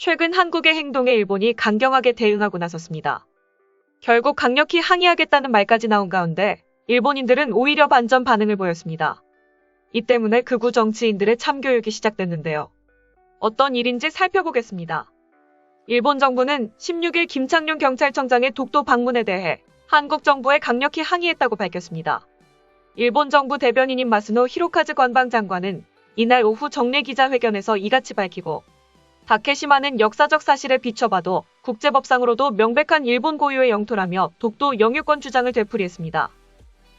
최근 한국의 행동에 일본이 강경하게 대응하고 나섰습니다. 결국 강력히 항의하겠다는 말까지 나온 가운데 일본인들은 오히려 반전 반응을 보였습니다. 이 때문에 극우 정치인들의 참교육이 시작됐는데요. 어떤 일인지 살펴보겠습니다. 일본 정부는 16일 김창룡 경찰청장의 독도 방문에 대해 한국 정부에 강력히 항의했다고 밝혔습니다. 일본 정부 대변인인 마스노 히로카즈 관방장관은 이날 오후 정례 기자회견에서 이같이 밝히고, 다케시마는 역사적 사실에 비춰봐도 국제법상으로도 명백한 일본 고유의 영토라며 독도 영유권 주장을 되풀이했습니다.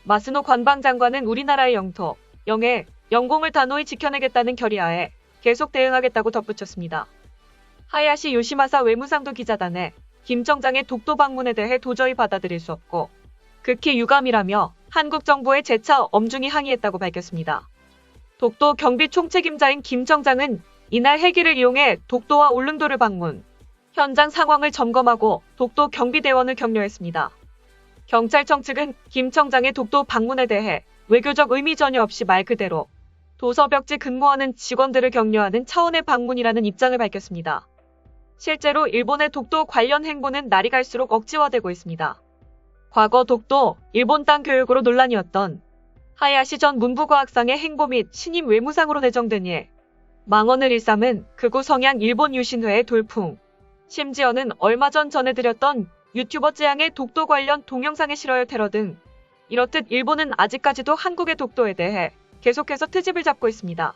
마스노 관방장관은 우리나라의 영토, 영해, 영공을 단호히 지켜내겠다는 결의하에 계속 대응하겠다고 덧붙였습니다. 하야시 요시마사 외무상도 기자단에 김 청장의 독도 방문에 대해 도저히 받아들일 수 없고 극히 유감이라며 한국 정부에 재차 엄중히 항의했다고 밝혔습니다. 독도 경비 총책임자인 김 청장은 이날 헬기를 이용해 독도와 울릉도를 방문, 현장 상황을 점검하고 독도 경비대원을 격려했습니다. 경찰청 측은 김 청장의 독도 방문에 대해 외교적 의미 전혀 없이 말 그대로 도서벽지 근무하는 직원들을 격려하는 차원의 방문이라는 입장을 밝혔습니다. 실제로 일본의 독도 관련 행보는 날이 갈수록 억지화되고 있습니다. 과거 독도, 일본 땅 교육으로 논란이었던 하야시 전 문부과학상의 행보 및 신임 외무상으로 내정된 일, 망언을 일삼은 극우 성향 일본 유신회의 돌풍, 심지어는 얼마 전 전해드렸던 유튜버 쯔양의 독도 관련 동영상의 실어요 테러 등, 이렇듯 일본은 아직까지도 한국의 독도에 대해 계속해서 트집을 잡고 있습니다.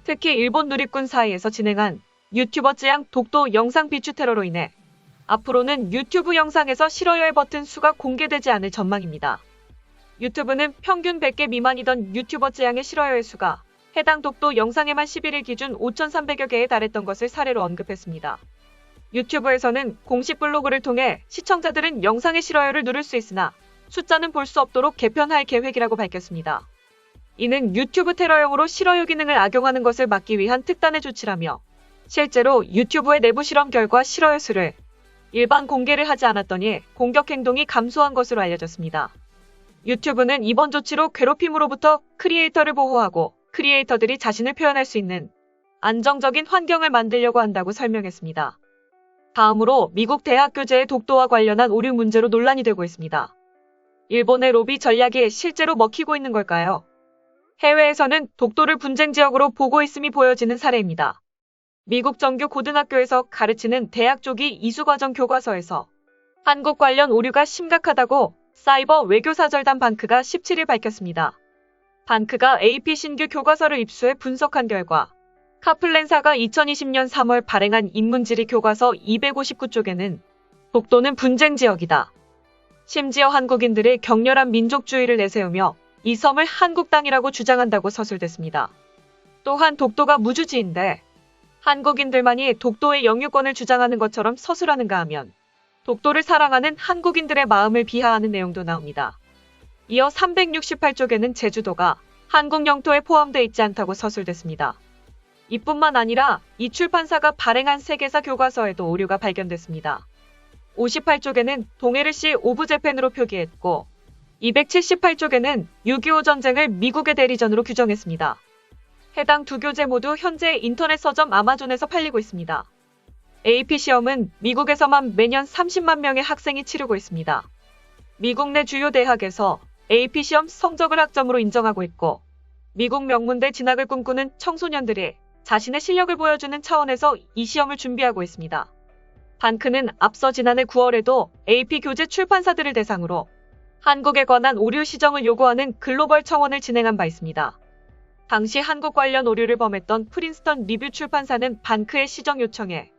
특히 일본 누리꾼 사이에서 진행한 유튜버 쯔양 독도 영상 비추 테러로 인해 앞으로는 유튜브 영상에서 실어요의 버튼 수가 공개되지 않을 전망입니다. 유튜브는 평균 100개 미만이던 유튜버 쯔양의 실어요의 수가 해당 독도 영상에만 11일 기준 5,300여 개에 달했던 것을 사례로 언급했습니다. 유튜브에서는 공식 블로그를 통해 시청자들은 영상의 실어요를 누를 수 있으나 숫자는 볼 수 없도록 개편할 계획이라고 밝혔습니다. 이는 유튜브 테러용으로 실어요 기능을 악용하는 것을 막기 위한 특단의 조치라며, 실제로 유튜브의 내부 실험 결과 실어요 수를 일반 공개를 하지 않았더니 공격 행동이 감소한 것으로 알려졌습니다. 유튜브는 이번 조치로 괴롭힘으로부터 크리에이터를 보호하고 크리에이터들이 자신을 표현할 수 있는 안정적인 환경을 만들려고 한다고 설명했습니다. 다음으로 미국 대학 교재의 독도와 관련한 오류 문제로 논란이 되고 있습니다. 일본의 로비 전략이 실제로 먹히고 있는 걸까요? 해외에서는 독도를 분쟁 지역으로 보고 있음이 보여지는 사례입니다. 미국 정규 고등학교에서 가르치는 대학 조기 이수과정 교과서에서 한국 관련 오류가 심각하다고 사이버 외교사절단 반크가 17일 밝혔습니다. 반크가 AP 신규 교과서를 입수해 분석한 결과, 카플랜사가 2020년 3월 발행한 인문지리 교과서 259쪽에는 독도는 분쟁 지역이다. 심지어 한국인들이 격렬한 민족주의를 내세우며 이 섬을 한국 땅이라고 주장한다고 서술됐습니다. 또한 독도가 무주지인데 한국인들만이 독도의 영유권을 주장하는 것처럼 서술하는가 하면 독도를 사랑하는 한국인들의 마음을 비하하는 내용도 나옵니다. 이어 368쪽에는 제주도가 한국 영토에 포함되어 있지 않다고 서술됐습니다. 이뿐만 아니라 이 출판사가 발행한 세계사 교과서에도 오류가 발견됐습니다. 58쪽에는 동해를시 오브 재팬으로 표기했고 278쪽에는 6.25 전쟁을 미국의 대리전으로 규정했습니다. 해당 두 교재 모두 현재 인터넷 서점 아마존에서 팔리고 있습니다. AP 시험은 미국에서만 매년 30만 명의 학생이 치르고 있습니다. 미국 내 주요 대학에서 AP 시험 성적을 학점으로 인정하고 있고, 미국 명문대 진학을 꿈꾸는 청소년들이 자신의 실력을 보여주는 차원에서 이 시험을 준비하고 있습니다. 반크는 앞서 지난해 9월에도 AP 교재 출판사들을 대상으로 한국에 관한 오류 시정을 요구하는 글로벌 청원을 진행한 바 있습니다. 당시 한국 관련 오류를 범했던 프린스턴 리뷰 출판사는 반크의 시정 요청에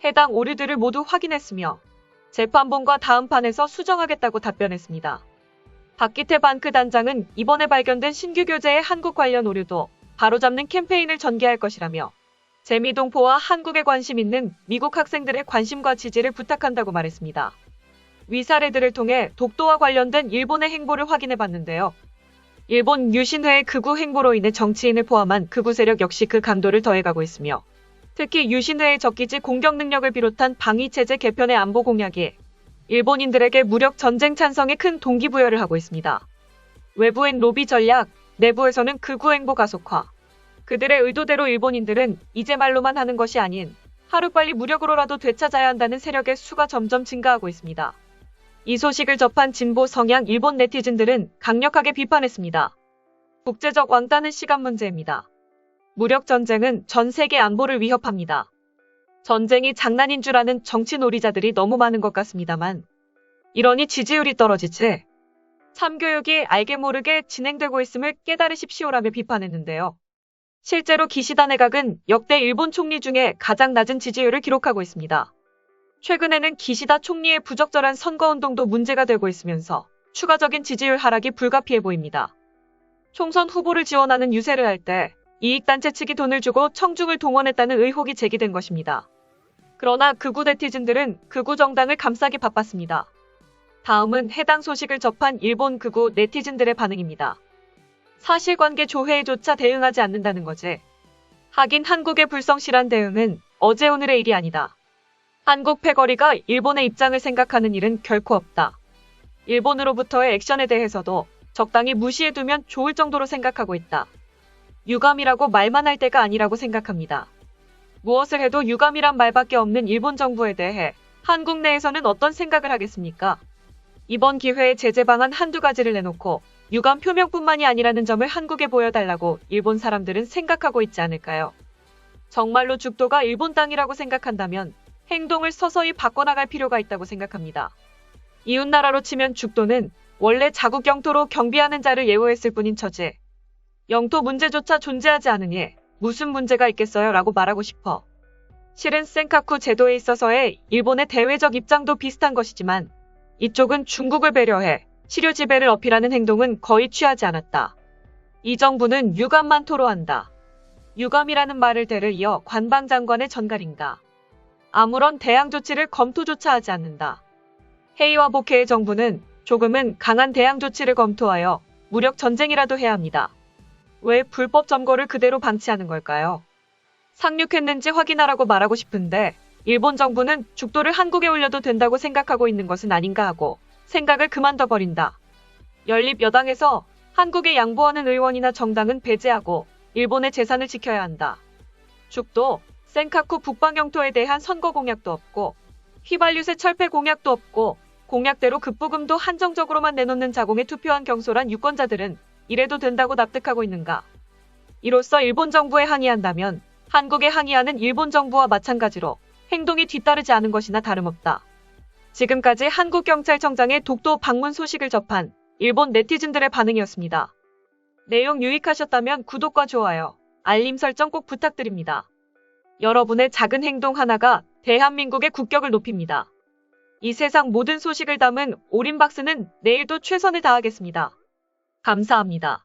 해당 오류들을 모두 확인했으며 재판본과 다음 판에서 수정하겠다고 답변했습니다. 박기태 반크 단장은 이번에 발견된 신규 교재의 한국 관련 오류도 바로잡는 캠페인을 전개할 것이라며 재미동포와 한국에 관심 있는 미국 학생들의 관심과 지지를 부탁한다고 말했습니다. 위 사례들을 통해 독도와 관련된 일본의 행보를 확인해봤는데요. 일본 유신회의 극우 행보로 인해 정치인을 포함한 극우 세력 역시 그 강도를 더해가고 있으며, 특히 유신회의 적기지 공격 능력을 비롯한 방위체제 개편의 안보 공약이 일본인들에게 무력 전쟁 찬성에 큰 동기부여를 하고 있습니다. 외부엔 로비 전략, 내부에서는 극우 행보 가속화. 그들의 의도대로 일본인들은 이제 말로만 하는 것이 아닌 하루빨리 무력으로라도 되찾아야 한다는 세력의 수가 점점 증가하고 있습니다. 이 소식을 접한 진보 성향 일본 네티즌들은 강력하게 비판했습니다. 국제적 왕따는 시간 문제입니다. 무력 전쟁은 전 세계 안보를 위협합니다. 전쟁이 장난인 줄 아는 정치 놀이자들이 너무 많은 것 같습니다만 이러니 지지율이 떨어지지. 참교육이 알게 모르게 진행되고 있음을 깨달으십시오라며 비판했는데요. 실제로 기시다 내각은 역대 일본 총리 중에 가장 낮은 지지율을 기록하고 있습니다. 최근에는 기시다 총리의 부적절한 선거운동도 문제가 되고 있으면서 추가적인 지지율 하락이 불가피해 보입니다. 총선 후보를 지원하는 유세를 할 때 이익단체 측이 돈을 주고 청중을 동원했다는 의혹이 제기된 것입니다. 그러나 극우 네티즌들은 극우 정당을 감싸기 바빴습니다. 다음은 해당 소식을 접한 일본 극우 네티즌들의 반응입니다. 사실관계 조회에조차 대응하지 않는다는 거지. 하긴 한국의 불성실한 대응은 어제 오늘의 일이 아니다. 한국 패거리가 일본의 입장을 생각하는 일은 결코 없다. 일본으로부터의 액션에 대해서도 적당히 무시해두면 좋을 정도로 생각하고 있다. 유감이라고 말만 할 때가 아니라고 생각합니다. 무엇을 해도 유감이란 말밖에 없는 일본 정부에 대해 한국 내에서는 어떤 생각을 하겠습니까? 이번 기회에 제재 방안 한두 가지를 내놓고 유감 표명뿐만이 아니라는 점을 한국에 보여달라고 일본 사람들은 생각하고 있지 않을까요? 정말로 죽도가 일본 땅이라고 생각한다면 행동을 서서히 바꿔나갈 필요가 있다고 생각합니다. 이웃나라로 치면 죽도는 원래 자국 영토로 경비하는 자를 예우했을 뿐인 처지. 영토 문제조차 존재하지 않으니 무슨 문제가 있겠어요? 라고 말하고 싶어. 실은 센카쿠 제도에 있어서의 일본의 대외적 입장도 비슷한 것이지만 이쪽은 중국을 배려해 치료 지배를 어필하는 행동은 거의 취하지 않았다. 이 정부는 유감만 토로한다. 유감이라는 말을 대를 이어 관방장관의 전갈인가. 아무런 대항 조치를 검토조차 하지 않는다. 해이와 복해의 정부는 조금은 강한 대항 조치를 검토하여 무력 전쟁이라도 해야 합니다. 왜 불법 점거를 그대로 방치하는 걸까요? 상륙했는지 확인하라고 말하고 싶은데 일본 정부는 죽도를 한국에 올려도 된다고 생각하고 있는 것은 아닌가 하고 생각을 그만둬버린다. 연립여당에서 한국에 양보하는 의원이나 정당은 배제하고 일본의 재산을 지켜야 한다. 죽도 센카쿠 북방 영토에 대한 선거 공약도 없고 휘발유세 철폐 공약도 없고 공약대로 급부금도 한정적으로만 내놓는 자공에 투표한 경솔한 유권자들은 이래도 된다고 납득하고 있는가? 이로써 일본 정부에 항의한다면 한국에 항의하는 일본 정부와 마찬가지로 행동이 뒤따르지 않은 것이나 다름없다. 지금까지 한국경찰청장의 독도 방문 소식을 접한 일본 네티즌들의 반응이었습니다. 내용 유익하셨다면 구독과 좋아요, 알림 설정 꼭 부탁드립니다. 여러분의 작은 행동 하나가 대한민국의 국격을 높입니다. 이 세상 모든 소식을 담은 오린박스는 내일도 최선을 다하겠습니다. 감사합니다.